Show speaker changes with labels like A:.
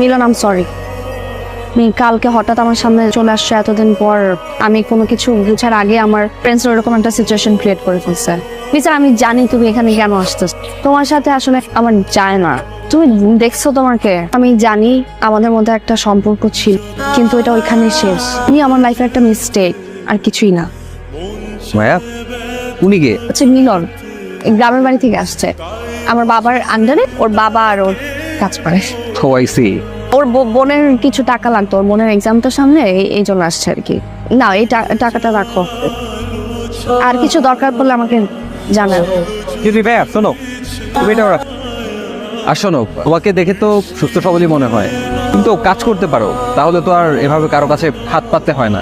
A: মিলন, আম sorry. তুমি কালকে হঠাৎ আমার সামনে চলে আসছো এতদিন পর। আমি কোনো কিছু বুঝার আগে আমার ফ্রেন্ডস এরকম একটা সিচুয়েশন ক্রিয়েট করে ফেলছে। বিচার আমি জানি তুমি এখানে কেন আসতেছ, তোমার সাথে আসলে আমার যায় না। তুমি দেখছো তোমাকে, আমি জানি আমাদের মধ্যে একটা সম্পর্ক ছিল, কিন্তু এটা ওইখানে শেষ। তুমি আমার লাইফের একটা মিস্টেক, আর কিছুই না।
B: মায়া, উনি কে?
A: হচ্ছে মিলন, এই গ্রামের বাড়ি থেকে আসছে। আমার বাবার আন্ডারে ওর বাবা আর ওর কাজ করে।
B: ও আই সি।
A: ওর বোনের কিছু টাকা লাগতো, ওর বোনের এক্সামটা সামনে, এই জন্য আসছে আর কি। না, এই টাকাটা রাখো, আর কিছু দরকার পড়লে আমাকে জানাও।
B: যদি ভাইয়া শোনো, তুমি এটা রাখো। আর শোনো, তোমাকে দেখে তো সুস্থ সবলই মনে হয়, কিন্তু কাজ করতে পারো, তাহলে তো আর এভাবে কারো কাছে হাত পাততে হয় না।